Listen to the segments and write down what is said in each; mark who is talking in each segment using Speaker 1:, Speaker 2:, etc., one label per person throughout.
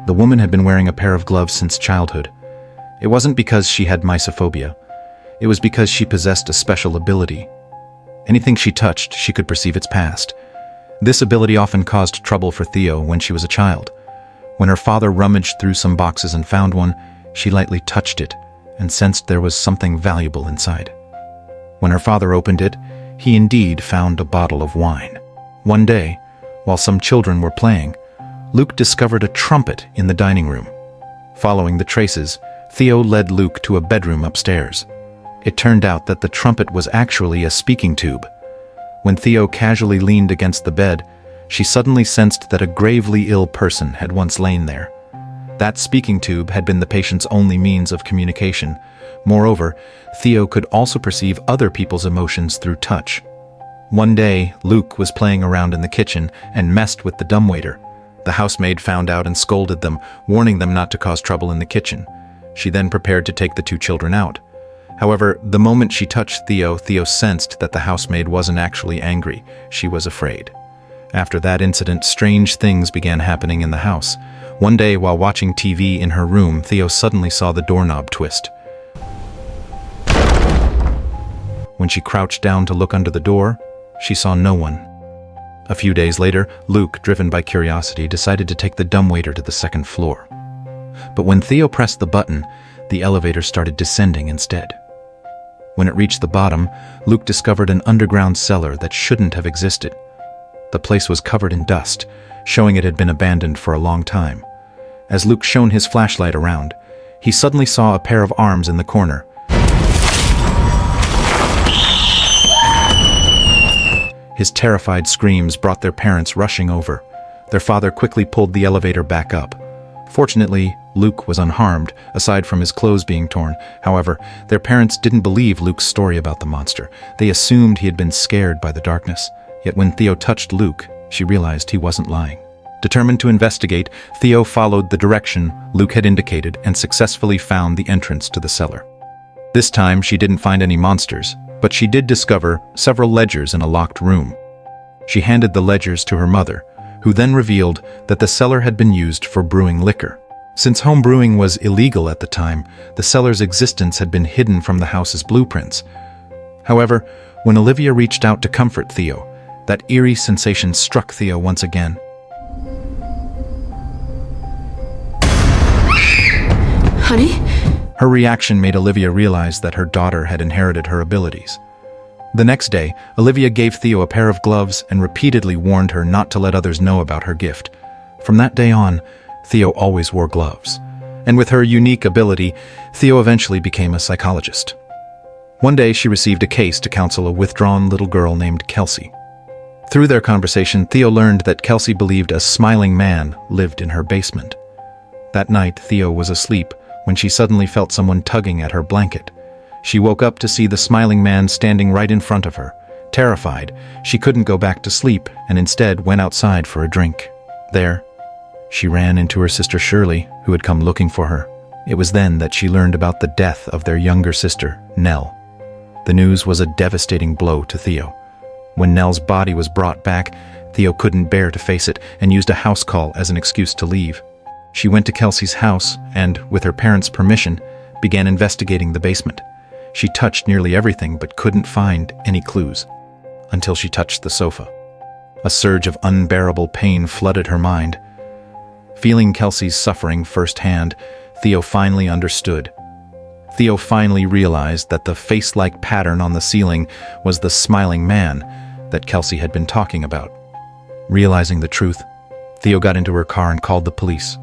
Speaker 1: The woman had been wearing a pair of gloves since childhood. It wasn't because she had mysophobia. It was because she possessed a special ability. Anything she touched, she could perceive its past. This ability often caused trouble for Theo when she was a child. When her father rummaged through some boxes and found one, she lightly touched it and sensed there was something valuable inside. When her father opened it, he indeed found a bottle of wine. One day, while some children were playing, Luke discovered a trumpet in the dining room. Following the traces, Theo led Luke to a bedroom upstairs. It turned out that the trumpet was actually a speaking tube. When Theo casually leaned against the bed, she suddenly sensed that a gravely ill person had once lain there. That speaking tube had been the patient's only means of communication. Moreover, Theo could also perceive other people's emotions through touch. One day, Luke was playing around in the kitchen and messed with the dumbwaiter. The housemaid found out and scolded them, warning them not to cause trouble in the kitchen. She then prepared to take the two children out. However, the moment she touched Theo, Theo sensed that the housemaid wasn't actually angry. She was afraid. After that incident, strange things began happening in the house. One day, while watching TV in her room, Theo suddenly saw the doorknob twist. When she crouched down to look under the door, she saw no one. A few days later, Luke, driven by curiosity, decided to take the dumbwaiter to the second floor. But when Theo pressed the button, the elevator started descending instead. When it reached the bottom, Luke discovered an underground cellar that shouldn't have existed. The place was covered in dust, showing it had been abandoned for a long time. As Luke shone his flashlight around, he suddenly saw a pair of arms in the corner. His terrified screams brought their parents rushing over. Their father quickly pulled the elevator back up. Fortunately, Luke was unharmed, aside from his clothes being torn. However, their parents didn't believe Luke's story about the monster. They assumed he had been scared by the darkness. Yet when Theo touched Luke, she realized he wasn't lying. Determined to investigate, Theo followed the direction Luke had indicated and successfully found the entrance to the cellar. This time, she didn't find any monsters, but she did discover several ledgers in a locked room. She handed the ledgers to her mother, who then revealed that the cellar had been used for brewing liquor. Since home brewing was illegal at the time, the cellar's existence had been hidden from the house's blueprints. However, when Olivia reached out to comfort Theo, that eerie sensation struck Theo once again.
Speaker 2: Honey?
Speaker 1: Her reaction made Olivia realize that her daughter had inherited her abilities. The next day, Olivia gave Theo a pair of gloves and repeatedly warned her not to let others know about her gift. From that day on, Theo always wore gloves. And with her unique ability, Theo eventually became a psychologist. One day, she received a case to counsel a withdrawn little girl named Kelsey. Through their conversation, Theo learned that Kelsey believed a smiling man lived in her basement. That night, Theo was asleep when she suddenly felt someone tugging at her blanket. She woke up to see the smiling man standing right in front of her. Terrified, she couldn't go back to sleep and instead went outside for a drink. There, she ran into her sister Shirley, who had come looking for her. It was then that she learned about the death of their younger sister, Nell. The news was a devastating blow to Theo. When Nell's body was brought back, Theo couldn't bear to face it and used a house call as an excuse to leave. She went to Kelsey's house and, with her parents' permission, began investigating the basement. She touched nearly everything but couldn't find any clues, until she touched the sofa. A surge of unbearable pain flooded her mind. Feeling Kelsey's suffering firsthand, Theo finally understood. Theo finally realized that the face-like pattern on the ceiling was the smiling man that Kelsey had been talking about. Realizing the truth, Theo got into her car and called the police.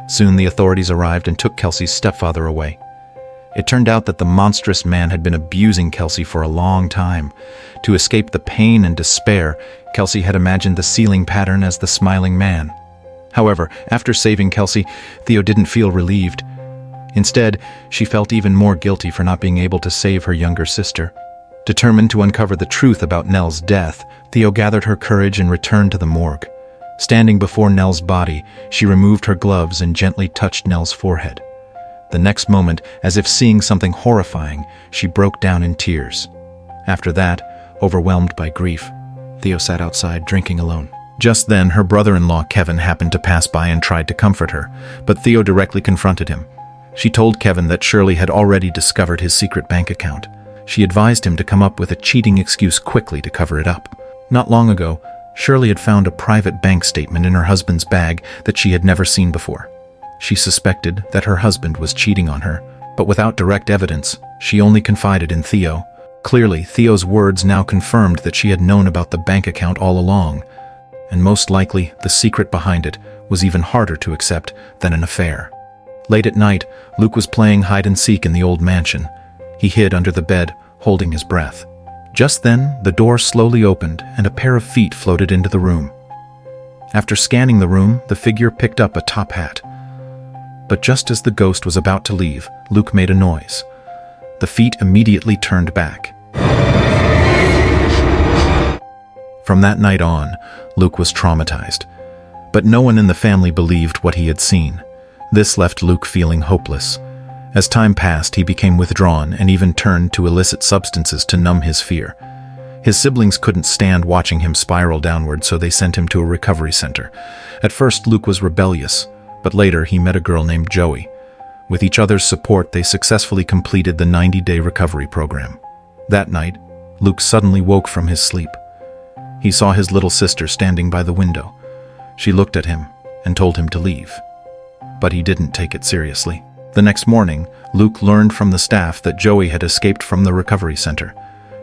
Speaker 1: Soon the authorities arrived and took Kelsey's stepfather away. It turned out that the monstrous man had been abusing Kelsey for a long time. To escape the pain and despair, Kelsey had imagined the ceiling pattern as the smiling man. However, after saving Kelsey, Theo didn't feel relieved. Instead, she felt even more guilty for not being able to save her younger sister. Determined to uncover the truth about Nell's death, Theo gathered her courage and returned to the morgue. Standing before Nell's body, she removed her gloves and gently touched Nell's forehead. The next moment, as if seeing something horrifying, she broke down in tears. After that, overwhelmed by grief, Theo sat outside drinking alone. Just then, her brother-in-law Kevin happened to pass by and tried to comfort her, but Theo directly confronted him. She told Kevin that Shirley had already discovered his secret bank account. She advised him to come up with a cheating excuse quickly to cover it up. Not long ago, Shirley had found a private bank statement in her husband's bag that she had never seen before. She suspected that her husband was cheating on her, but without direct evidence, she only confided in Theo. Clearly, Theo's words now confirmed that she had known about the bank account all along, and most likely the secret behind it was even harder to accept than an affair. Late at night, Luke was playing hide-and-seek in the old mansion. He hid under the bed, holding his breath. Just then, the door slowly opened and a pair of feet floated into the room. After scanning the room, the figure picked up a top hat. But just as the ghost was about to leave, Luke made a noise. The feet immediately turned back. From that night on, Luke was traumatized. But no one in the family believed what he had seen. This left Luke feeling hopeless. As time passed, he became withdrawn and even turned to illicit substances to numb his fear. His siblings couldn't stand watching him spiral downward, so they sent him to a recovery center. At first, Luke was rebellious, but later he met a girl named Joey. With each other's support, they successfully completed the 90-day recovery program. That night, Luke suddenly woke from his sleep. He saw his little sister standing by the window. She looked at him and told him to leave. But he didn't take it seriously. The next morning, Luke learned from the staff that Joey had escaped from the recovery center.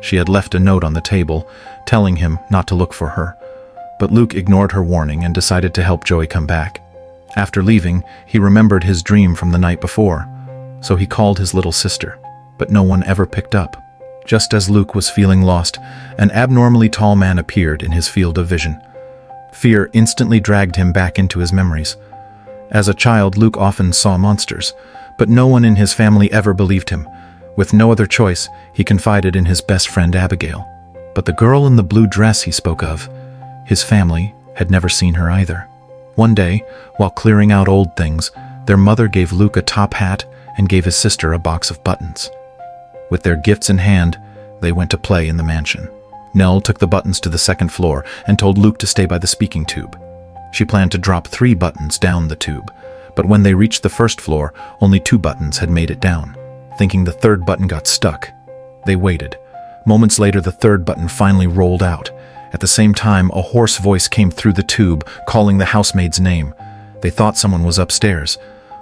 Speaker 1: She had left a note on the table, telling him not to look for her. But Luke ignored her warning and decided to help Joey come back. After leaving, he remembered his dream from the night before, so he called his little sister, but no one ever picked up. Just as Luke was feeling lost, an abnormally tall man appeared in his field of vision. Fear instantly dragged him back into his memories. As a child, Luke often saw monsters, but no one in his family ever believed him. With no other choice, he confided in his best friend Abigail. But the girl in the blue dress he spoke of, his family had never seen her either. One day, while clearing out old things, their mother gave Luke a top hat and gave his sister a box of buttons. With their gifts in hand, they went to play in the mansion. Nell took the buttons to the second floor and told Luke to stay by the speaking tube. She planned to drop 3 buttons down the tube, but when they reached the first floor, only 2 buttons had made it down. Thinking the 3rd button got stuck, they waited. Moments later, the 3rd button finally rolled out. At the same time, a hoarse voice came through the tube, calling the housemaid's name. They thought someone was upstairs.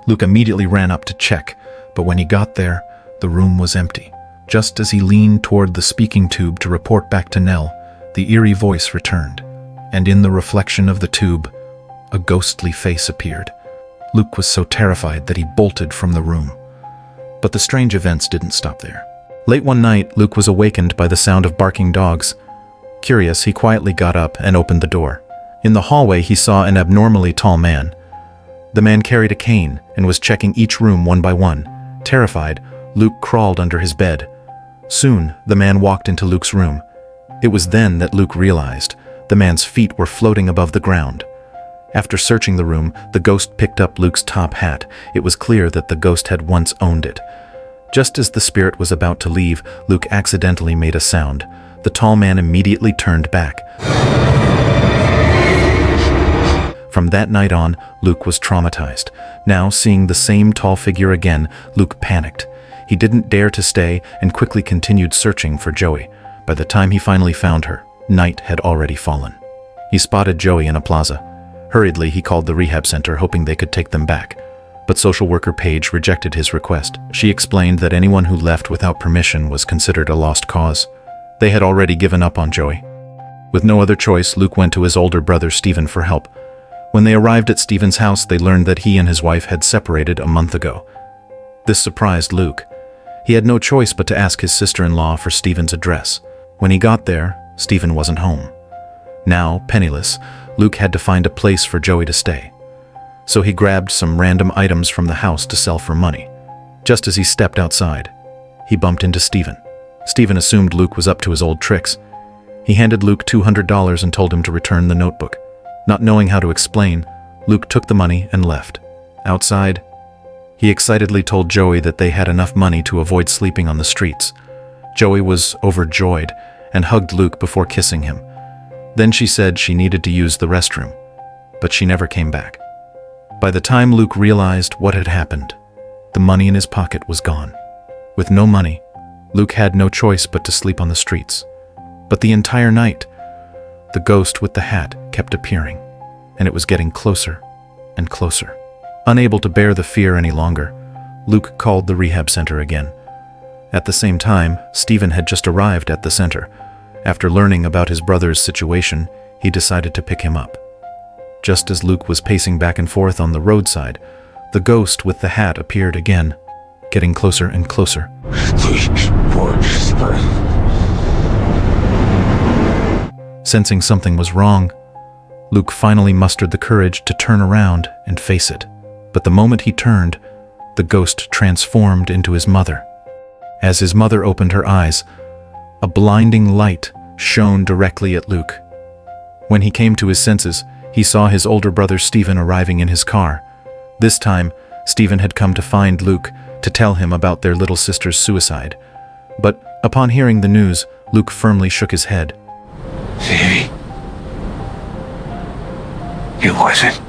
Speaker 1: Luke immediately ran up to check, but when he got there, the room was empty. Just as he leaned toward the speaking tube to report back to Nell, the eerie voice returned, and in the reflection of the tube, a ghostly face appeared. Luke was so terrified that he bolted from the room. But the strange events didn't stop there. Late one night, Luke was awakened by the sound of barking dogs. Curious, he quietly got up and opened the door. In the hallway, he saw an abnormally tall man. The man carried a cane and was checking each room one by one. Terrified, Luke crawled under his bed. Soon, the man walked into Luke's room. It was then that Luke realized the man's feet were floating above the ground. After searching the room, the ghost picked up Luke's top hat. It was clear that the ghost had once owned it. Just as the spirit was about to leave, Luke accidentally made a sound. The tall man immediately turned back. From that night on, Luke was traumatized. Now, seeing the same tall figure again, Luke panicked. He didn't dare to stay and quickly continued searching for Joey. By the time he finally found her, night had already fallen. He spotted Joey in a plaza. Hurriedly, he called the rehab center, hoping they could take them back. But social worker Paige rejected his request. She explained that anyone who left without permission was considered a lost cause. They had already given up on Joey. With no other choice, Luke went to his older brother Stephen for help. When they arrived at Stephen's house, they learned that he and his wife had separated a month ago. This surprised Luke. He had no choice but to ask his sister-in-law for Stephen's address. When he got there, Stephen wasn't home. Now, penniless, Luke had to find a place for Joey to stay. So he grabbed some random items from the house to sell for money. Just as he stepped outside, he bumped into Stephen. Stephen assumed Luke was up to his old tricks. He handed Luke $200 and told him to return the notebook. Not knowing how to explain, Luke took the money and left. Outside, he excitedly told Joey that they had enough money to avoid sleeping on the streets. Joey was overjoyed and hugged Luke before kissing him. Then she said she needed to use the restroom, but she never came back. By the time Luke realized what had happened, the money in his pocket was gone. With no money, Luke had no choice but to sleep on the streets. But the entire night, the ghost with the hat kept appearing, and it was getting closer and closer. Unable to bear the fear any longer, Luke called the rehab center again. At the same time, Stephen had just arrived at the center. After learning about his brother's situation, he decided to pick him up. Just as Luke was pacing back and forth on the roadside, the ghost with the hat appeared again, getting closer and closer. Sensing something was wrong, Luke finally mustered the courage to turn around and face it. But the moment he turned, the ghost transformed into his mother. As his mother opened her eyes, a blinding light shone directly at Luke. When he came to his senses, he saw his older brother Stephen arriving in his car. This time, Stephen had come to find Luke to tell him about their little sister's suicide. But upon hearing the news, Luke firmly shook his head.
Speaker 2: Davy, it wasn't.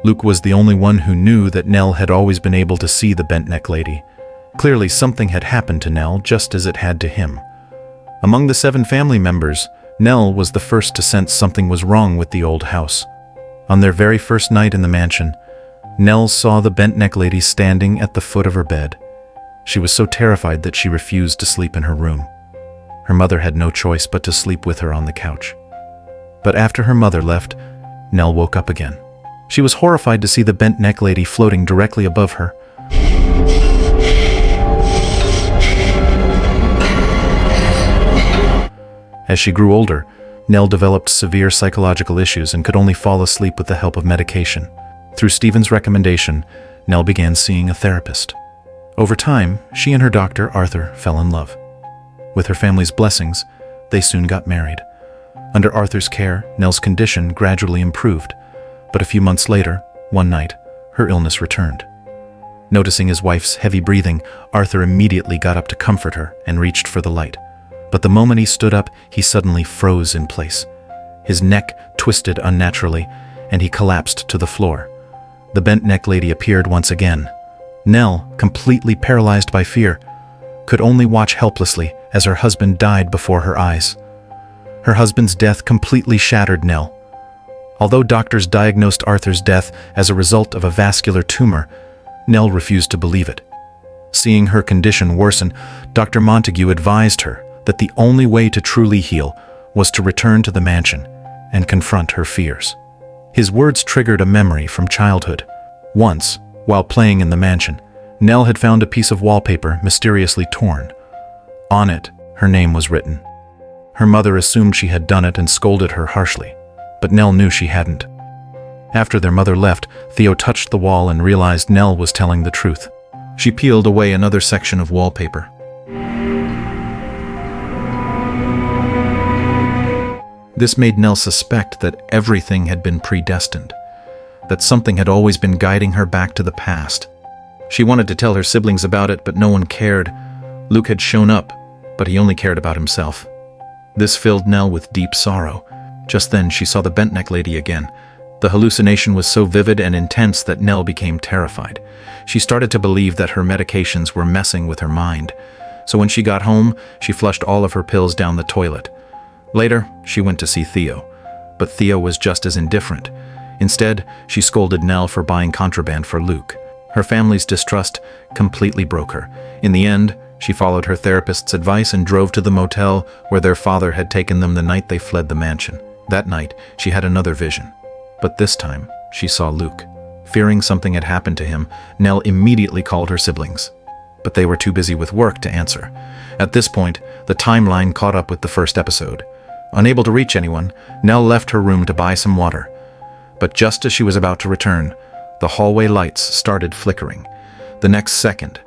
Speaker 1: Luke was the only one who knew that Nell had always been able to see the bent-neck lady. Clearly something had happened to Nell just as it had to him. Among the 7 family members, Nell was the first to sense something was wrong with the old house. On their very first night in the mansion, Nell saw the bent-neck lady standing at the foot of her bed. She was so terrified that she refused to sleep in her room. Her mother had no choice but to sleep with her on the couch. But after her mother left, Nell woke up again. She was horrified to see the bent-neck lady floating directly above her. As she grew older, Nell developed severe psychological issues and could only fall asleep with the help of medication. Through Stephen's recommendation, Nell began seeing a therapist. Over time, she and her doctor, Arthur, fell in love. With her family's blessings, they soon got married. Under Arthur's care, Nell's condition gradually improved, but a few months later, one night, her illness returned. Noticing his wife's heavy breathing, Arthur immediately got up to comfort her and reached for the light. But the moment he stood up, he suddenly froze in place. His neck twisted unnaturally, and he collapsed to the floor. The bent-neck lady appeared once again. Nell, completely paralyzed by fear, could only watch helplessly as her husband died before her eyes. Her husband's death completely shattered Nell. Although doctors diagnosed Arthur's death as a result of a vascular tumor, Nell refused to believe it. Seeing her condition worsen, Dr. Montague advised her that the only way to truly heal was to return to the mansion and confront her fears. His words triggered a memory from childhood. Once, while playing in the mansion, Nell had found a piece of wallpaper mysteriously torn. On it, her name was written. Her mother assumed she had done it and scolded her harshly, but Nell knew she hadn't. After their mother left, Theo touched the wall and realized Nell was telling the truth. She peeled away another section of wallpaper. This made Nell suspect that everything had been predestined, that something had always been guiding her back to the past. She wanted to tell her siblings about it, but no one cared. Luke had shown up, but he only cared about himself. This filled Nell with deep sorrow. Just then she saw the bent-neck lady again. The hallucination was so vivid and intense that Nell became terrified. She started to believe that her medications were messing with her mind. So when she got home, she flushed all of her pills down the toilet. Later, she went to see Theo, but Theo was just as indifferent. Instead, she scolded Nell for buying contraband for Luke. Her family's distrust completely broke her. In the end, she followed her therapist's advice and drove to the motel where their father had taken them the night they fled the mansion. That night, she had another vision. But this time, she saw Luke. Fearing something had happened to him, Nell immediately called her siblings. But they were too busy with work to answer. At this point, the timeline caught up with the first episode. Unable to reach anyone, Nell left her room to buy some water. But just as she was about to return, the hallway lights started flickering. The next second,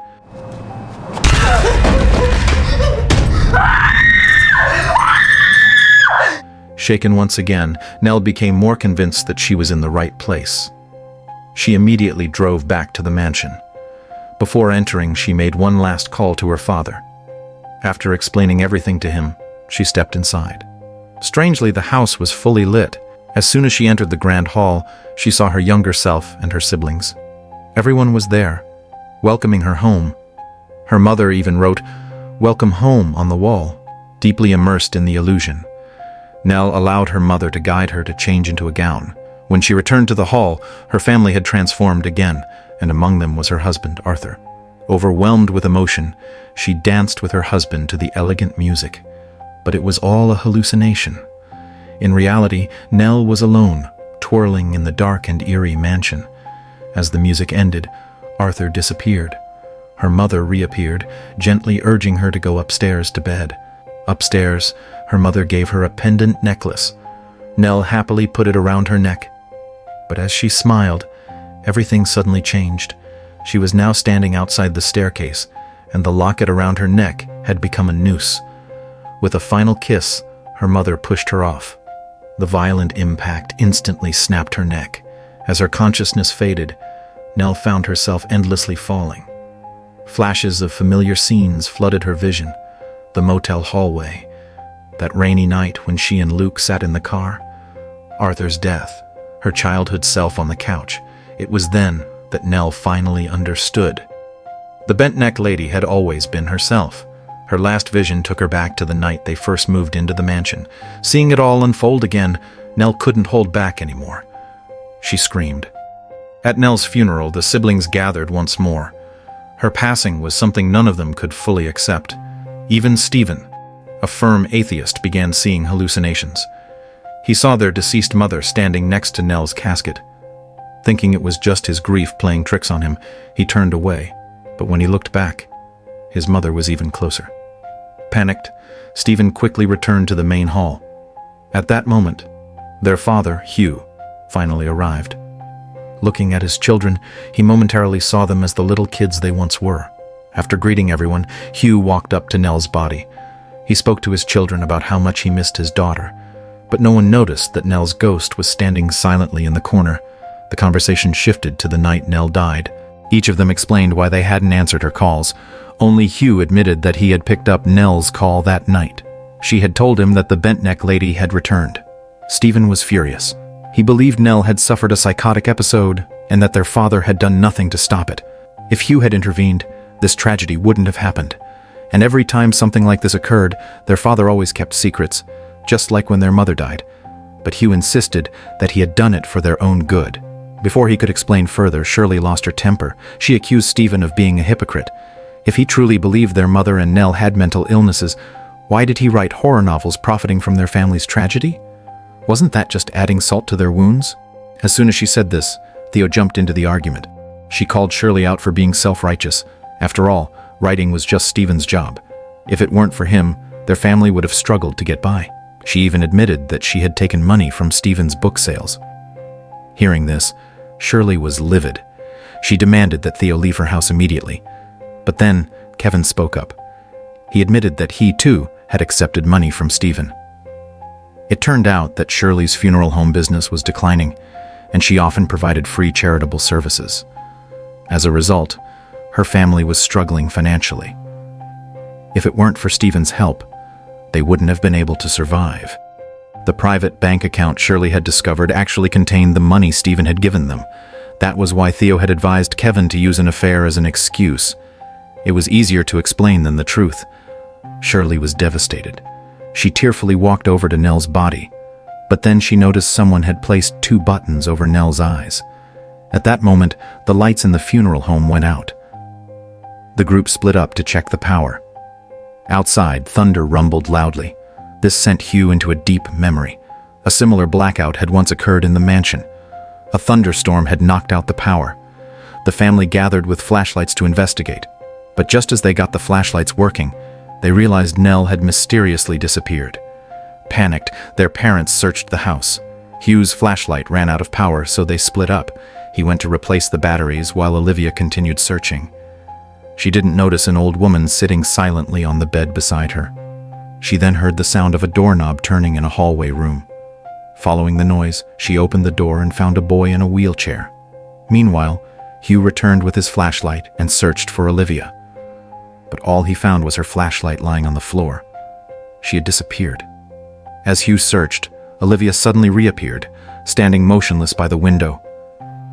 Speaker 1: shaken once again, Nell became more convinced that she was in the right place. She immediately drove back to the mansion. Before entering, she made one last call to her father. After explaining everything to him, she stepped inside. Strangely, the house was fully lit. As soon as she entered the grand hall, she saw her younger self and her siblings. Everyone was there, welcoming her home. Her mother even wrote, "Welcome home" on the wall, deeply immersed in the illusion. Nell allowed her mother to guide her to change into a gown. When she returned to the hall, her family had transformed again, and among them was her husband, Arthur. Overwhelmed with emotion, she danced with her husband to the elegant music. But it was all a hallucination. In reality, Nell was alone, twirling in the dark and eerie mansion. As the music ended, Arthur disappeared. Her mother reappeared, gently urging her to go upstairs to bed. Upstairs, her mother gave her a pendant necklace. Nell happily put it around her neck. But as she smiled, everything suddenly changed. She was now standing outside the staircase, and the locket around her neck had become a noose. With a final kiss, her mother pushed her off. The violent impact instantly snapped her neck. As her consciousness faded, Nell found herself endlessly falling. Flashes of familiar scenes flooded her vision. The motel hallway, that rainy night when she and Luke sat in the car, Arthur's death, her childhood self on the couch. It was then that Nell finally understood. The bent-neck lady had always been herself. Her last vision took her back to the night they first moved into the mansion. Seeing it all unfold again, Nell couldn't hold back anymore. She screamed. At Nell's funeral, the siblings gathered once more. Her passing was something none of them could fully accept. Even Stephen, a firm atheist, began seeing hallucinations. He saw their deceased mother standing next to Nell's casket. Thinking it was just his grief playing tricks on him, he turned away. But when he looked back, his mother was even closer. Panicked, Stephen quickly returned to the main hall. At that moment, their father, Hugh, finally arrived. Looking at his children, he momentarily saw them as the little kids they once were. After greeting everyone, Hugh walked up to Nell's body. He spoke to his children about how much he missed his daughter, but no one noticed that Nell's ghost was standing silently in the corner. The conversation shifted to the night Nell died. Each of them explained why they hadn't answered her calls. Only Hugh admitted that he had picked up Nell's call that night. She had told him that the bent-neck lady had returned. Stephen was furious. He believed Nell had suffered a psychotic episode and that their father had done nothing to stop it. If Hugh had intervened, this tragedy wouldn't have happened. And every time something like this occurred, their father always kept secrets, just like when their mother died. But Hugh insisted that he had done it for their own good. Before he could explain further, Shirley lost her temper. She accused Stephen of being a hypocrite. If he truly believed their mother and Nell had mental illnesses, why did he write horror novels profiting from their family's tragedy? Wasn't that just adding salt to their wounds? As soon as she said this, Theo jumped into the argument. She called Shirley out for being self-righteous. After all, writing was just Stephen's job. If it weren't for him, their family would have struggled to get by. She even admitted that she had taken money from Stephen's book sales. Hearing this, Shirley was livid. She demanded that Theo leave her house immediately. But then, Kevin spoke up. He admitted that he, too, had accepted money from Stephen. It turned out that Shirley's funeral home business was declining, and she often provided free charitable services. As a result, her family was struggling financially. If it weren't for Stephen's help, they wouldn't have been able to survive. The private bank account Shirley had discovered actually contained the money Stephen had given them. That was why Theo had advised Kevin to use an affair as an excuse. It was easier to explain than the truth. Shirley was devastated. She tearfully walked over to Nell's body, but then she noticed someone had placed 2 buttons over Nell's eyes. At that moment, the lights in the funeral home went out. The group split up to check the power. Outside, thunder rumbled loudly. This sent Hugh into a deep memory. A similar blackout had once occurred in the mansion. A thunderstorm had knocked out the power. The family gathered with flashlights to investigate. But just as they got the flashlights working, they realized Nell had mysteriously disappeared. Panicked, their parents searched the house. Hugh's flashlight ran out of power, so they split up. He went to replace the batteries while Olivia continued searching. She didn't notice an old woman sitting silently on the bed beside her. She then heard the sound of a doorknob turning in a hallway room. Following the noise, she opened the door and found a boy in a wheelchair. Meanwhile, Hugh returned with his flashlight and searched for Olivia. But all he found was her flashlight lying on the floor. She had disappeared. As Hugh searched, Olivia suddenly reappeared, standing motionless by the window.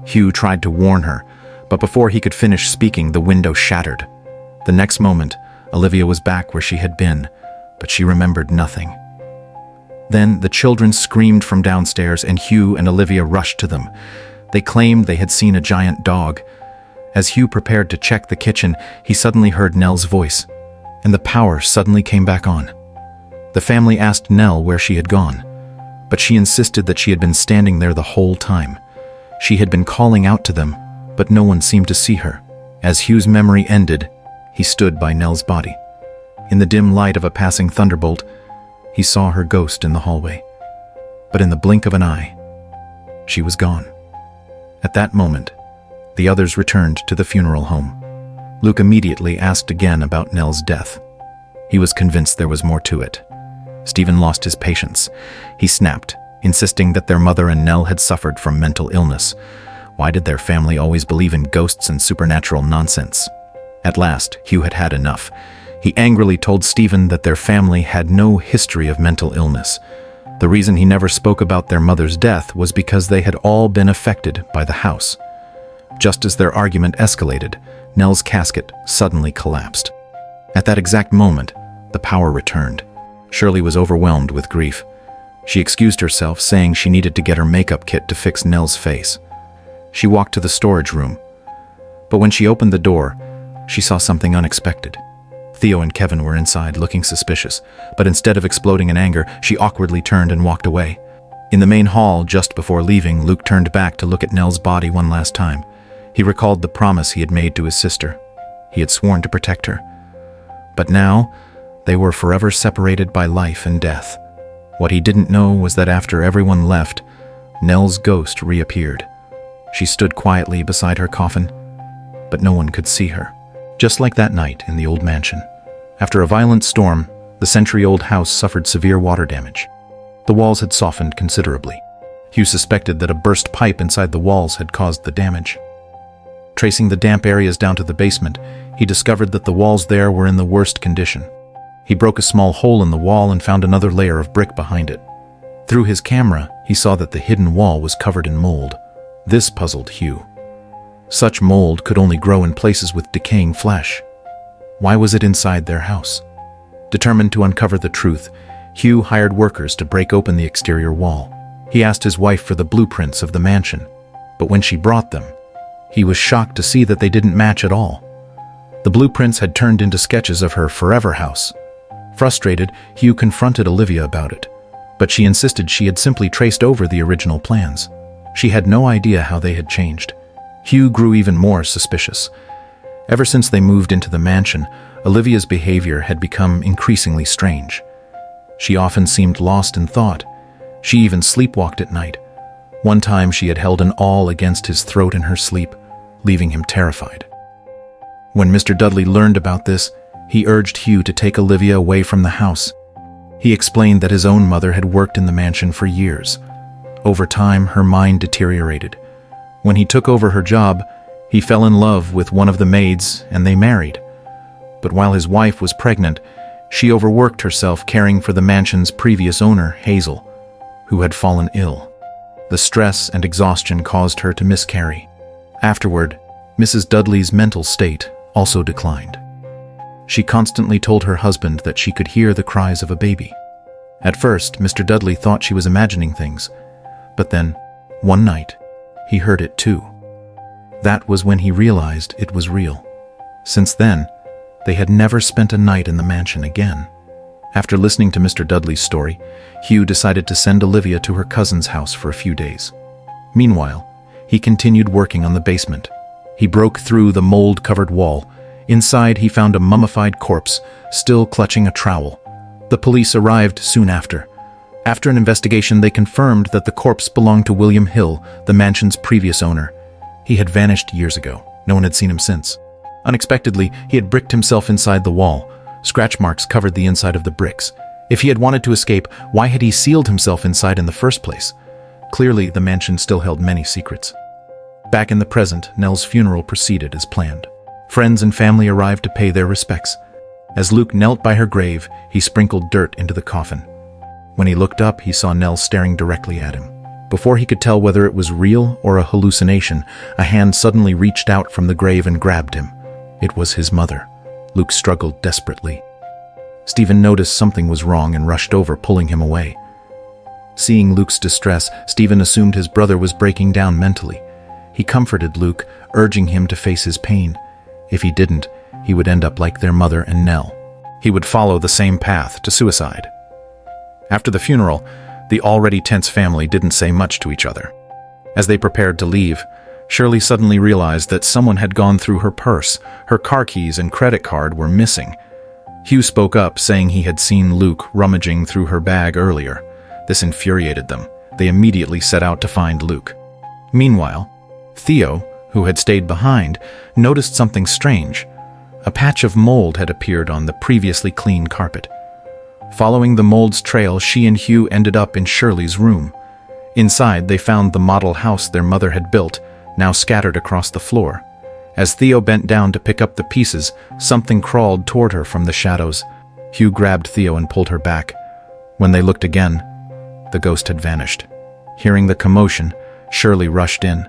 Speaker 1: Hugh tried to warn her, but before he could finish speaking, the window shattered. The next moment, Olivia was back where she had been, but she remembered nothing. Then the children screamed from downstairs, and Hugh and Olivia rushed to them. They claimed they had seen a giant dog. As Hugh prepared to check the kitchen, he suddenly heard Nell's voice, and the power suddenly came back on. The family asked Nell where she had gone, but she insisted that she had been standing there the whole time. She had been calling out to them, but no one seemed to see her. As Hugh's memory ended, he stood by Nell's body. In the dim light of a passing thunderbolt, he saw her ghost in the hallway. But in the blink of an eye, she was gone. At that moment, the others returned to the funeral home. Luke immediately asked again about Nell's death. He was convinced there was more to it. Stephen lost his patience. He snapped, insisting that their mother and Nell had suffered from mental illness. Why did their family always believe in ghosts and supernatural nonsense? At last, Hugh had had enough. He angrily told Stephen that their family had no history of mental illness. The reason he never spoke about their mother's death was because they had all been affected by the house. Just as their argument escalated, Nell's casket suddenly collapsed. At that exact moment, the power returned. Shirley was overwhelmed with grief. She excused herself, saying she needed to get her makeup kit to fix Nell's face. She walked to the storage room. But when she opened the door, she saw something unexpected. Theo and Kevin were inside, looking suspicious, but instead of exploding in anger, she awkwardly turned and walked away. In the main hall, just before leaving, Luke turned back to look at Nell's body one last time. He recalled the promise he had made to his sister. He had sworn to protect her. But now, they were forever separated by life and death. What he didn't know was that after everyone left, Nell's ghost reappeared. She stood quietly beside her coffin, but no one could see her. Just like that night in the old mansion. After a violent storm, the century-old house suffered severe water damage. The walls had softened considerably. Hugh suspected that a burst pipe inside the walls had caused the damage. Tracing the damp areas down to the basement, he discovered that the walls there were in the worst condition. He broke a small hole in the wall and found another layer of brick behind it. Through his camera, he saw that the hidden wall was covered in mold. This puzzled Hugh. Such mold could only grow in places with decaying flesh. Why was it inside their house? Determined to uncover the truth, Hugh hired workers to break open the exterior wall. He asked his wife for the blueprints of the mansion, but when she brought them, he was shocked to see that they didn't match at all. The blueprints had turned into sketches of her forever house. Frustrated, Hugh confronted Olivia about it, but she insisted she had simply traced over the original plans. She had no idea how they had changed. Hugh grew even more suspicious. Ever since they moved into the mansion, Olivia's behavior had become increasingly strange. She often seemed lost in thought. She even sleepwalked at night. One time she had held an awl against his throat in her sleep, leaving him terrified. When Mr. Dudley learned about this, he urged Hugh to take Olivia away from the house. He explained that his own mother had worked in the mansion for years. Over time, her mind deteriorated. When he took over her job, he fell in love with one of the maids and they married. But while his wife was pregnant, she overworked herself caring for the mansion's previous owner, Hazel, who had fallen ill. The stress and exhaustion caused her to miscarry. Afterward, Mrs. Dudley's mental state also declined. She constantly told her husband that she could hear the cries of a baby. At first, Mr. Dudley thought she was imagining things, but then, one night, he heard it too. That was when he realized it was real. Since then, they had never spent a night in the mansion again. After listening to Mr. Dudley's story, Hugh decided to send Olivia to her cousin's house for a few days. Meanwhile, he continued working on the basement. He broke through the mold-covered wall. Inside, he found a mummified corpse, still clutching a trowel. The police arrived soon after. After an investigation, they confirmed that the corpse belonged to William Hill, the mansion's previous owner. He had vanished years ago. No one had seen him since. Unexpectedly, he had bricked himself inside the wall. Scratch marks covered the inside of the bricks. If he had wanted to escape, why had he sealed himself inside in the first place? Clearly, the mansion still held many secrets. Back in the present, Nell's funeral proceeded as planned. Friends and family arrived to pay their respects. As Luke knelt by her grave, he sprinkled dirt into the coffin. When he looked up, he saw Nell staring directly at him. Before he could tell whether it was real or a hallucination, a hand suddenly reached out from the grave and grabbed him. It was his mother. Luke struggled desperately. Stephen noticed something was wrong and rushed over, pulling him away. Seeing Luke's distress, Stephen assumed his brother was breaking down mentally. He comforted Luke, urging him to face his pain. If he didn't, he would end up like their mother and Nell. He would follow the same path to suicide. After the funeral, the already tense family didn't say much to each other. As they prepared to leave, Shirley suddenly realized that someone had gone through her purse. Her car keys and credit card were missing. Hugh spoke up, saying he had seen Luke rummaging through her bag earlier. This infuriated them. They immediately set out to find Luke. Meanwhile, Theo, who had stayed behind, noticed something strange. A patch of mold had appeared on the previously clean carpet. Following the mold's trail, she and Hugh ended up in Shirley's room. Inside, they found the model house their mother had built, now scattered across the floor. As Theo bent down to pick up the pieces, something crawled toward her from the shadows. Hugh grabbed Theo and pulled her back. When they looked again, the ghost had vanished. Hearing the commotion, Shirley rushed in,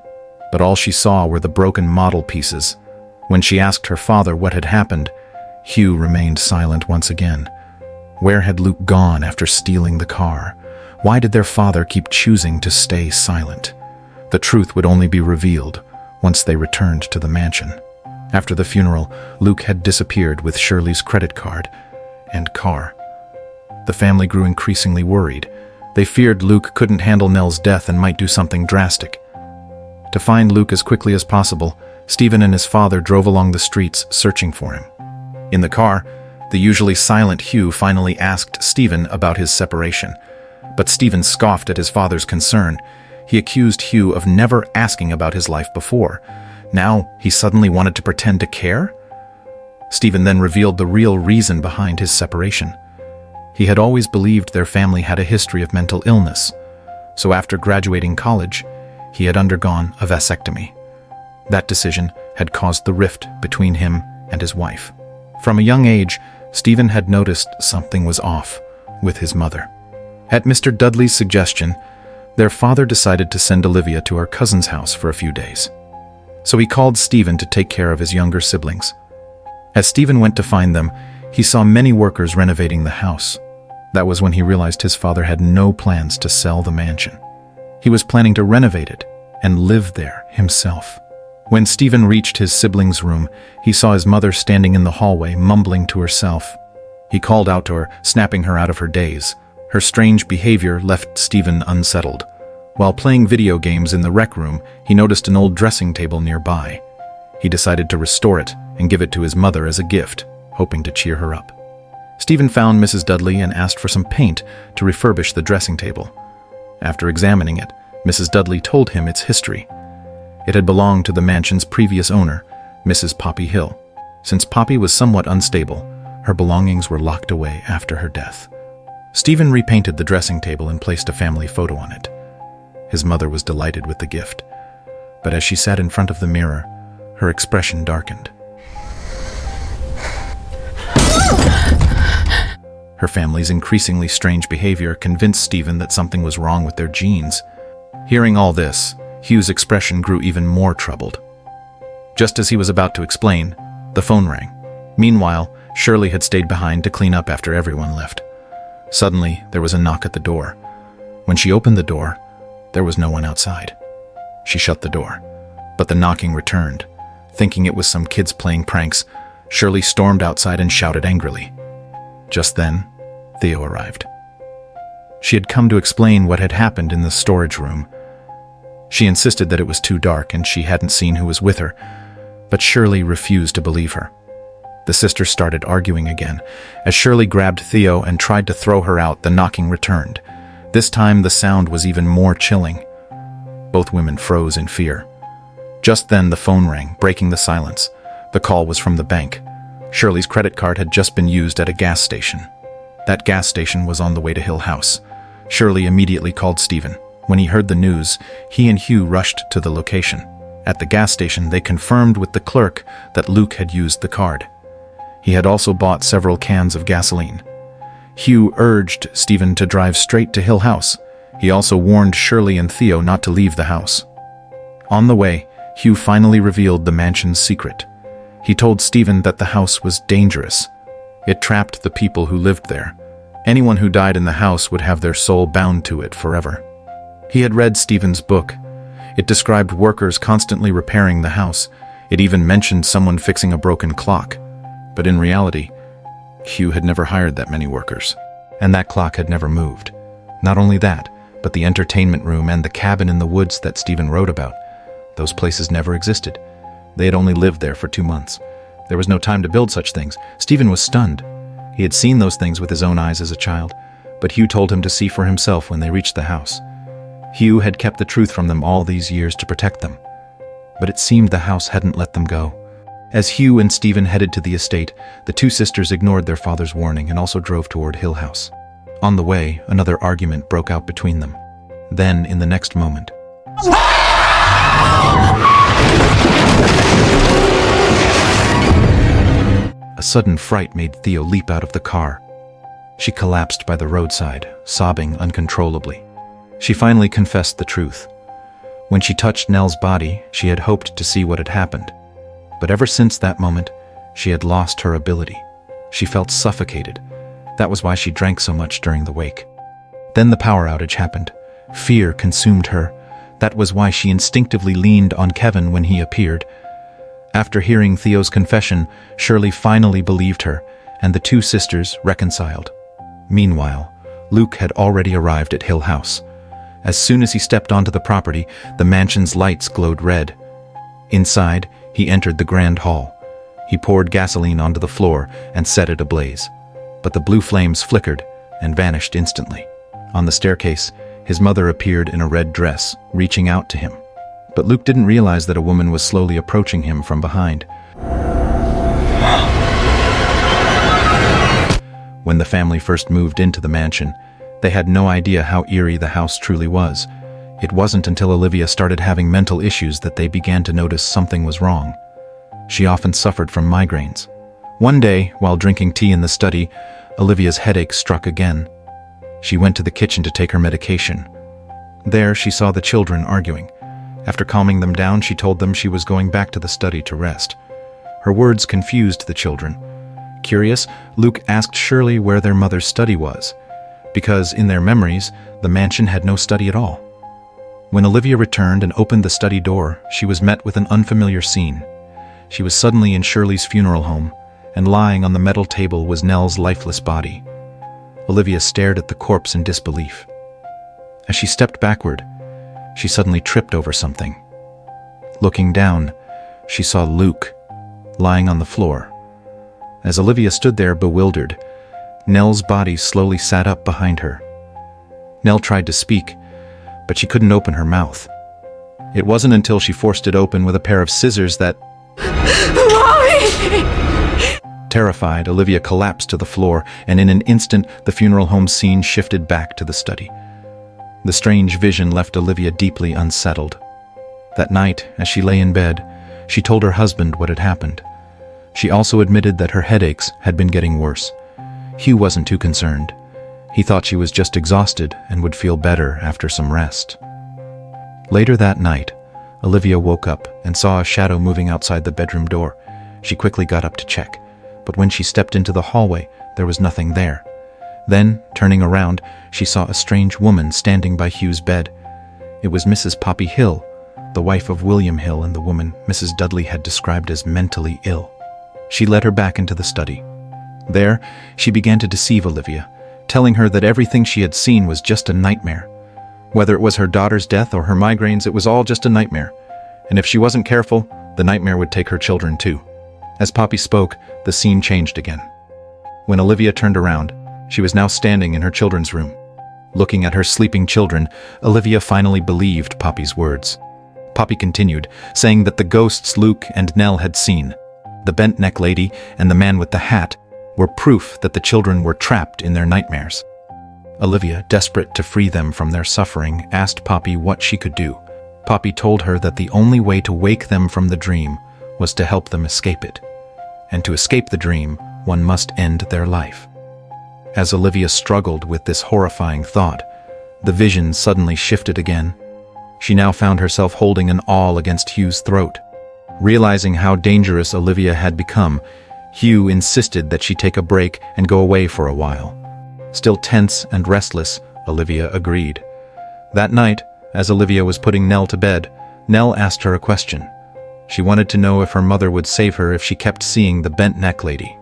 Speaker 1: but all she saw were the broken model pieces. When she asked her father what had happened, Hugh remained silent once again. Where had Luke gone after stealing the car? Why did their father keep choosing to stay silent? The truth would only be revealed once they returned to the mansion. After the funeral, Luke had disappeared with Shirley's credit card and car. The family grew increasingly worried. They feared Luke couldn't handle Nell's death and might do something drastic. To find Luke as quickly as possible, Stephen and his father drove along the streets searching for him. In the car, the usually silent Hugh finally asked Stephen about his separation. But Stephen scoffed at his father's concern. He accused Hugh of never asking about his life before. Now he suddenly wanted to pretend to care? Stephen then revealed the real reason behind his separation. He had always believed their family had a history of mental illness. So after graduating college, he had undergone a vasectomy. That decision had caused the rift between him and his wife. From a young age, Stephen had noticed something was off with his mother. At Mr. Dudley's suggestion, their father decided to send Olivia to her cousin's house for a few days. So he called Stephen to take care of his younger siblings. As Stephen went to find them, he saw many workers renovating the house. That was when he realized his father had no plans to sell the mansion. He was planning to renovate it and live there himself. When Stephen reached his siblings' room, he saw his mother standing in the hallway, mumbling to herself. He called out to her, snapping her out of her daze. Her strange behavior left Stephen unsettled. While playing video games in the rec room, he noticed an old dressing table nearby. He decided to restore it and give it to his mother as a gift, hoping to cheer her up. Stephen found Mrs. Dudley and asked for some paint to refurbish the dressing table. After examining it, Mrs. Dudley told him its history. It had belonged to the mansion's previous owner, Mrs. Poppy Hill. Since Poppy was somewhat unstable, her belongings were locked away after her death. Stephen repainted the dressing table and placed a family photo on it. His mother was delighted with the gift, but as she sat in front of the mirror, her expression darkened. Her family's increasingly strange behavior convinced Stephen that something was wrong with their genes. Hearing all this, Hugh's expression grew even more troubled. Just as he was about to explain, the phone rang. Meanwhile, Shirley had stayed behind to clean up after everyone left. Suddenly, there was a knock at the door. When she opened the door, there was no one outside. She shut the door, but the knocking returned. Thinking it was some kids playing pranks, Shirley stormed outside and shouted angrily. Just then, Theo arrived. She had come to explain what had happened in the storage room. She insisted that it was too dark and she hadn't seen who was with her, but Shirley refused to believe her. The sisters started arguing again. As Shirley grabbed Theo and tried to throw her out, the knocking returned. This time the sound was even more chilling. Both women froze in fear. Just then the phone rang, breaking the silence. The call was from the bank. Shirley's credit card had just been used at a gas station. That gas station was on the way to Hill House. Shirley immediately called Stephen. When he heard the news, he and Hugh rushed to the location. At the gas station, they confirmed with the clerk that Luke had used the card. He had also bought several cans of gasoline. Hugh urged Stephen to drive straight to Hill House. He also warned Shirley and Theo not to leave the house. On the way, Hugh finally revealed the mansion's secret. He told Stephen that the house was dangerous. It trapped the people who lived there. Anyone who died in the house would have their soul bound to it forever. He had read Stephen's book. It described workers constantly repairing the house. It even mentioned someone fixing a broken clock. But in reality, Hugh had never hired that many workers, and that clock had never moved. Not only that, but the entertainment room and the cabin in the woods that Stephen wrote about, those places never existed. They had only lived there for 2 months. There was no time to build such things. Stephen was stunned. He had seen those things with his own eyes as a child, but Hugh told him to see for himself when they reached the house. Hugh had kept the truth from them all these years to protect them, but it seemed the house hadn't let them go. As Hugh and Stephen headed to the estate, the two sisters ignored their father's warning and also drove toward Hill House. On the way, another argument broke out between them. Then, in the next moment, a sudden fright made Theo leap out of the car. She collapsed by the roadside, sobbing uncontrollably. She finally confessed the truth. When she touched Nell's body, she had hoped to see what had happened. But ever since that moment, she had lost her ability. She felt suffocated. That was why she drank so much during the wake. Then the power outage happened. Fear consumed her. That was why she instinctively leaned on Kevin when he appeared. After hearing Theo's confession, Shirley finally believed her, and the two sisters reconciled. Meanwhile, Luke had already arrived at Hill House. As soon as he stepped onto the property, the mansion's lights glowed red. Inside, he entered the grand hall. He poured gasoline onto the floor and set it ablaze. But the blue flames flickered and vanished instantly. On the staircase, his mother appeared in a red dress, reaching out to him. But Luke didn't realize that a woman was slowly approaching him from behind. When the family first moved into the mansion, they had no idea how eerie the house truly was. It wasn't until Olivia started having mental issues that they began to notice something was wrong. She often suffered from migraines. One day, while drinking tea in the study, Olivia's headache struck again. She went to the kitchen to take her medication. There, she saw the children arguing. After calming them down, she told them she was going back to the study to rest. Her words confused the children. Curious, Luke asked Shirley where their mother's study was, because in their memories, the mansion had no study at all. When Olivia returned and opened the study door, she was met with an unfamiliar scene. She was suddenly in Shirley's funeral home, and lying on the metal table was Nell's lifeless body. Olivia stared at the corpse in disbelief. As she stepped backward, she suddenly tripped over something. Looking down, she saw Luke, lying on the floor. As Olivia stood there bewildered, Nell's body slowly sat up behind her. Nell tried to speak, but she couldn't open her mouth. It wasn't until she forced it open with a pair of scissors that...
Speaker 3: Mommy!
Speaker 1: Terrified, Olivia collapsed to the floor, and in an instant, the funeral home scene shifted back to the study. The strange vision left Olivia deeply unsettled. That night, as she lay in bed, she told her husband what had happened. She also admitted that her headaches had been getting worse. Hugh wasn't too concerned. He thought she was just exhausted and would feel better after some rest. Later that night, Olivia woke up and saw a shadow moving outside the bedroom door. She quickly got up to check, but when she stepped into the hallway, there was nothing there. Then, turning around, she saw a strange woman standing by Hugh's bed. It was Mrs. Poppy Hill, the wife of William Hill and the woman Mrs. Dudley had described as mentally ill. She led her back into the study. There, she began to deceive Olivia, telling her that everything she had seen was just a nightmare. Whether it was her daughter's death or her migraines, it was all just a nightmare. And if she wasn't careful, the nightmare would take her children too. As Poppy spoke, the scene changed again. When Olivia turned around, she was now standing in her children's room. Looking at her sleeping children, Olivia finally believed Poppy's words. Poppy continued, saying that the ghosts Luke and Nell had seen, the bent-neck lady and the man with the hat, were proof that the children were trapped in their nightmares. Olivia, desperate to free them from their suffering, asked Poppy what she could do. Poppy told her that the only way to wake them from the dream was to help them escape it. And to escape the dream, one must end their life. As Olivia struggled with this horrifying thought, the vision suddenly shifted again. She now found herself holding an awl against Hugh's throat. Realizing how dangerous Olivia had become, Hugh insisted that she take a break and go away for a while. Still tense and restless, Olivia agreed. That night, as Olivia was putting Nell to bed, Nell asked her a question. She wanted to know if her mother would save her if she kept seeing the bent neck lady.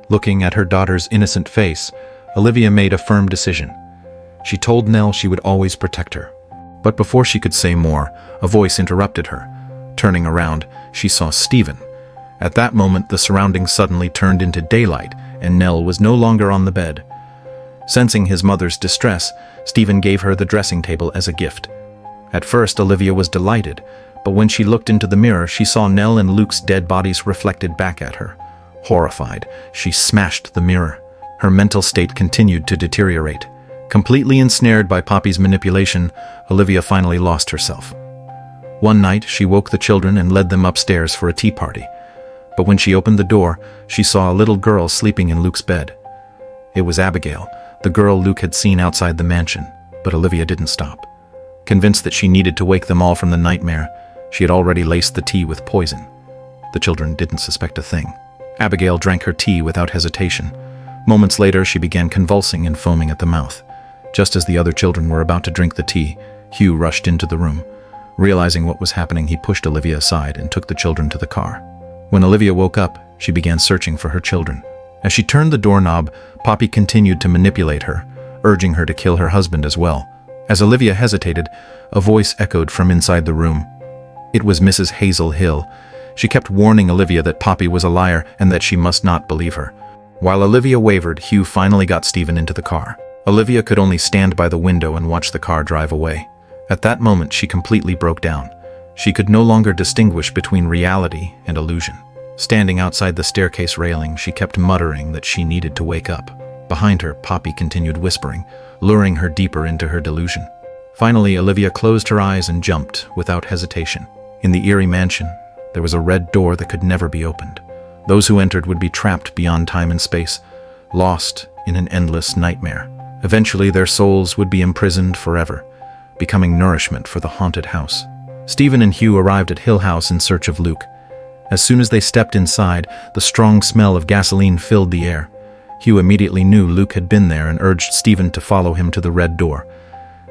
Speaker 1: Looking at her daughter's innocent face, Olivia made a firm decision. She told Nell she would always protect her. But before she could say more, a voice interrupted her. Turning around, she saw Stephen. At that moment, the surroundings suddenly turned into daylight, and Nell was no longer on the bed. Sensing his mother's distress, Stephen gave her the dressing table as a gift. At first, Olivia was delighted, but when she looked into the mirror, she saw Nell and Luke's dead bodies reflected back at her. Horrified, she smashed the mirror. Her mental state continued to deteriorate. Completely ensnared by Poppy's manipulation, Olivia finally lost herself. One night, she woke the children and led them upstairs for a tea party. But when she opened the door, she saw a little girl sleeping in Luke's bed. It was Abigail, the girl Luke had seen outside the mansion, but Olivia didn't stop. Convinced that she needed to wake them all from the nightmare, she had already laced the tea with poison. The children didn't suspect a thing. Abigail drank her tea without hesitation. Moments later, she began convulsing and foaming at the mouth. Just as the other children were about to drink the tea, Hugh rushed into the room. Realizing what was happening, he pushed Olivia aside and took the children to the car. When Olivia woke up, she began searching for her children. As she turned the doorknob, Poppy continued to manipulate her, urging her to kill her husband as well. As Olivia hesitated, a voice echoed from inside the room. It was Mrs. Hazel Hill. She kept warning Olivia that Poppy was a liar and that she must not believe her. While Olivia wavered, Hugh finally got Stephen into the car. Olivia could only stand by the window and watch the car drive away. At that moment, she completely broke down. She could no longer distinguish between reality and illusion. Standing outside the staircase railing, she kept muttering that she needed to wake up. Behind her, Poppy continued whispering, luring her deeper into her delusion. Finally, Olivia closed her eyes and jumped without hesitation. In the eerie mansion, there was a red door that could never be opened. Those who entered would be trapped beyond time and space, lost in an endless nightmare. Eventually, their souls would be imprisoned forever, becoming nourishment for the haunted house. Stephen and Hugh arrived at Hill House in search of Luke. As soon as they stepped inside, the strong smell of gasoline filled the air. Hugh immediately knew Luke had been there and urged Stephen to follow him to the red door.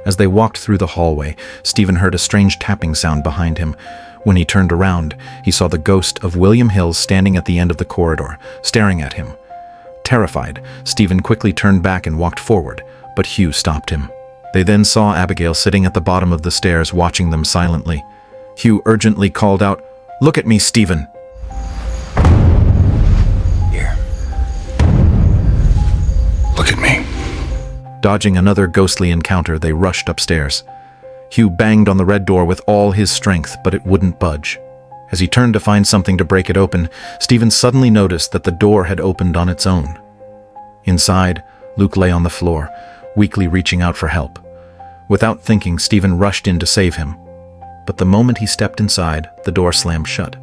Speaker 1: As they walked through the hallway, Stephen heard a strange tapping sound behind him. When he turned around, he saw the ghost of William Hill standing at the end of the corridor, staring at him. Terrified, Stephen quickly turned back and walked forward, but Hugh stopped him. They then saw Abigail sitting at the bottom of the stairs, watching them silently. Hugh urgently called out, "Look at me, Stephen!"
Speaker 2: Here. Look at me.
Speaker 1: Dodging another ghostly encounter, they rushed upstairs. Hugh banged on the red door with all his strength, but it wouldn't budge. As he turned to find something to break it open, Stephen suddenly noticed that the door had opened on its own. Inside, Luke lay on the floor, weakly reaching out for help. Without thinking, Stephen rushed in to save him. But the moment he stepped inside, the door slammed shut.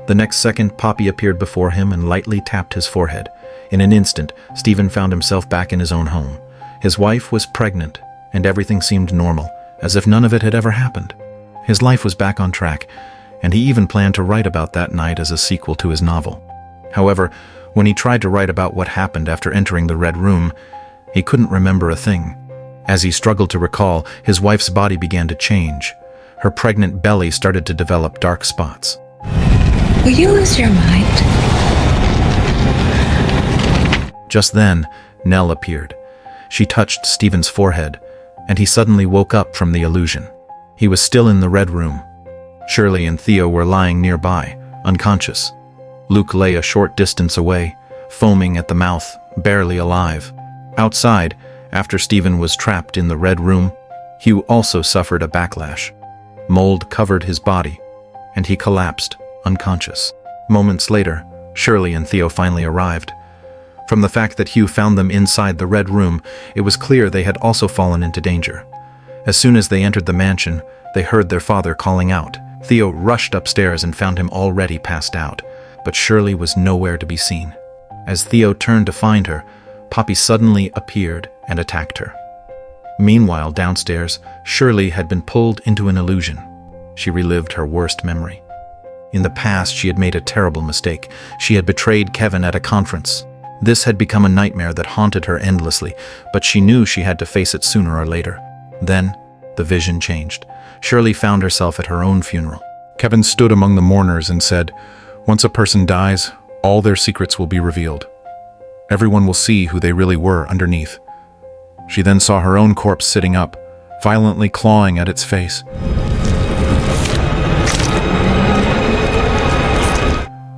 Speaker 1: The next second, Poppy appeared before him and lightly tapped his forehead. In an instant, Stephen found himself back in his own home. His wife was pregnant, and everything seemed normal, as if none of it had ever happened. His life was back on track, and he even planned to write about that night as a sequel to his novel. However, when he tried to write about what happened after entering the Red Room, he couldn't remember a thing. As he struggled to recall, his wife's body began to change. Her pregnant belly started to develop dark spots.
Speaker 3: Will you lose your mind?
Speaker 1: Just then, Nell appeared. She touched Stephen's forehead, and he suddenly woke up from the illusion. He was still in the Red Room. Shirley and Theo were lying nearby, unconscious. Luke lay a short distance away, foaming at the mouth, barely alive. Outside, after Stephen was trapped in the Red Room, Hugh also suffered a backlash. Mold covered his body, and he collapsed, unconscious. Moments later, Shirley and Theo finally arrived. From the fact that Hugh found them inside the Red Room, it was clear they had also fallen into danger. As soon as they entered the mansion, they heard their father calling out. Theo rushed upstairs and found him already passed out, but Shirley was nowhere to be seen. As Theo turned to find her, Poppy suddenly appeared and attacked her. Meanwhile, downstairs, Shirley had been pulled into an illusion. She relived her worst memory. In the past, she had made a terrible mistake. She had betrayed Kevin at a conference. This had become a nightmare that haunted her endlessly, but she knew she had to face it sooner or later. Then, the vision changed. Shirley found herself at her own funeral. Kevin stood among the mourners and said, "Once a person dies, all their secrets will be revealed. Everyone will see who they really were underneath." She then saw her own corpse sitting up, violently clawing at its face.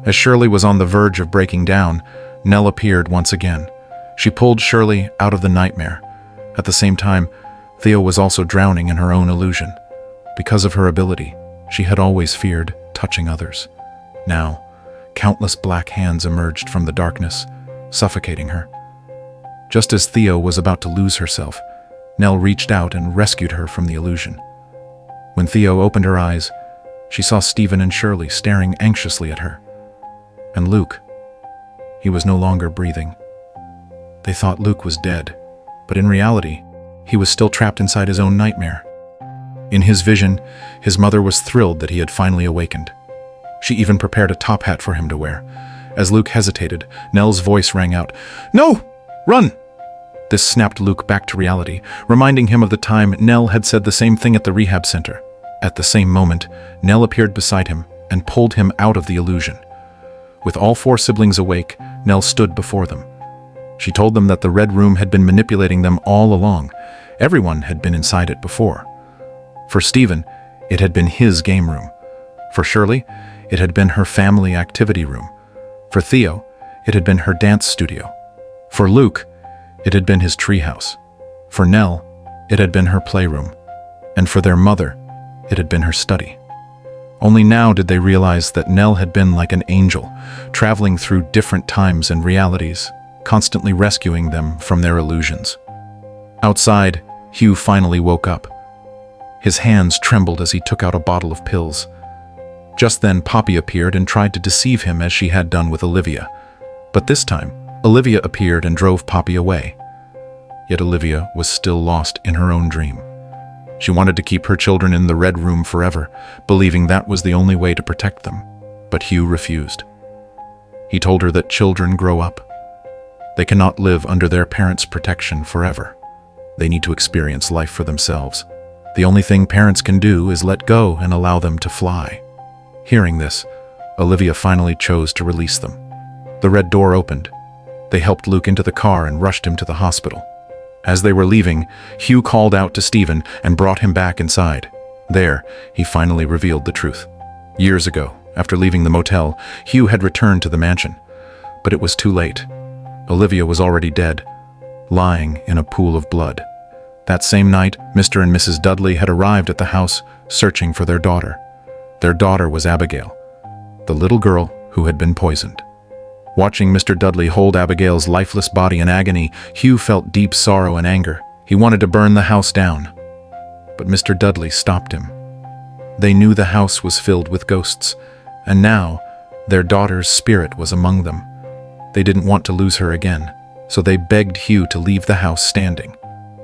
Speaker 1: As Shirley was on the verge of breaking down, Nell appeared once again. She pulled Shirley out of the nightmare. At the same time, Theo was also drowning in her own illusion. Because of her ability, she had always feared touching others. Now, countless black hands emerged from the darkness, suffocating her. Just as Theo was about to lose herself, Nell reached out and rescued her from the illusion. When Theo opened her eyes, she saw Stephen and Shirley staring anxiously at her. And Luke, he was no longer breathing. They thought Luke was dead, but in reality, he was still trapped inside his own nightmare. In his vision, his mother was thrilled that he had finally awakened. She even prepared a top hat for him to wear. As Luke hesitated, Nell's voice rang out, "No! Run!" This snapped Luke back to reality, reminding him of the time Nell had said the same thing at the rehab center. At the same moment, Nell appeared beside him and pulled him out of the illusion. With all four siblings awake, Nell stood before them. She told them that the Red Room had been manipulating them all along. Everyone had been inside it before. For Stephen, it had been his game room. For Shirley, it had been her family activity room. For Theo, it had been her dance studio. For Luke, it had been his treehouse. For Nell, it had been her playroom. And for their mother, it had been her study. Only now did they realize that Nell had been like an angel, traveling through different times and realities, constantly rescuing them from their illusions. Outside, Hugh finally woke up. His hands trembled as he took out a bottle of pills. Just then, Poppy appeared and tried to deceive him as she had done with Olivia. But this time, Olivia appeared and drove Poppy away. Yet Olivia was still lost in her own dream. She wanted to keep her children in the Red Room forever, believing that was the only way to protect them. But Hugh refused. He told her that children grow up. They cannot live under their parents' protection forever. They need to experience life for themselves. The only thing parents can do is let go and allow them to fly. Hearing this, Olivia finally chose to release them. The red door opened. They helped Luke into the car and rushed him to the hospital. As they were leaving, Hugh called out to Stephen and brought him back inside. There, he finally revealed the truth. Years ago, after leaving the motel, Hugh had returned to the mansion. But it was too late. Olivia was already dead, lying in a pool of blood. That same night, Mr. and Mrs. Dudley had arrived at the house, searching for their daughter. Their daughter was Abigail, the little girl who had been poisoned. Watching Mr. Dudley hold Abigail's lifeless body in agony, Hugh felt deep sorrow and anger. He wanted to burn the house down. But Mr. Dudley stopped him. They knew the house was filled with ghosts, and now their daughter's spirit was among them. They didn't want to lose her again, so they begged Hugh to leave the house standing.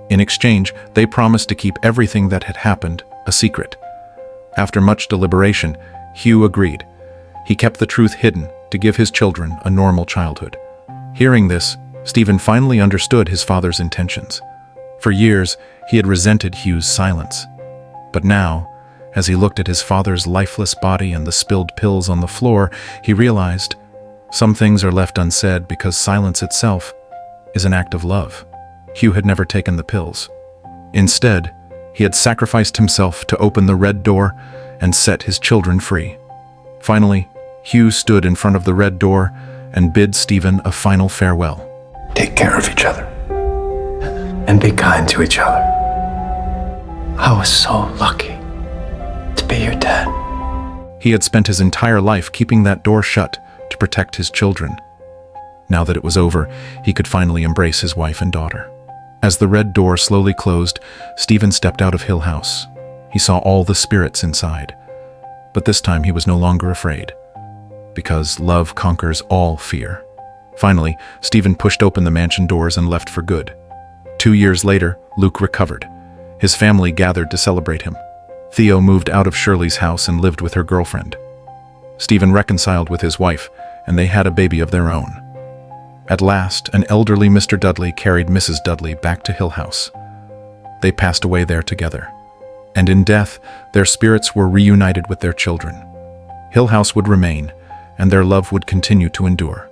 Speaker 1: In exchange, they promised to keep everything that had happened a secret. After much deliberation, Hugh agreed. He kept the truth hidden to give his children a normal childhood. Hearing this, Stephen finally understood his father's intentions. For years, he had resented Hugh's silence. But now, as he looked at his father's lifeless body and the spilled pills on the floor, he realized some things are left unsaid because silence itself is an act of love. Hugh had never taken the pills. Instead, he had sacrificed himself to open the red door and set his children free. Finally, Hugh stood in front of the red door and bid Stephen a final farewell.
Speaker 2: Take care of each other. And be kind to each other. I was so lucky to be your dad.
Speaker 1: He had spent his entire life keeping that door shut to protect his children. Now that it was over, he could finally embrace his wife and daughter. As the red door slowly closed, Stephen stepped out of Hill House. He saw all the spirits inside. But this time he was no longer afraid. Because love conquers all fear. Finally, Stephen pushed open the mansion doors and left for good. 2 years later, Luke recovered. His family gathered to celebrate him. Theo moved out of Shirley's house and lived with her girlfriend. Stephen reconciled with his wife, and they had a baby of their own. At last, an elderly Mr. Dudley carried Mrs. Dudley back to Hill House. They passed away there together, and in death, their spirits were reunited with their children. Hill House would remain, and their love would continue to endure.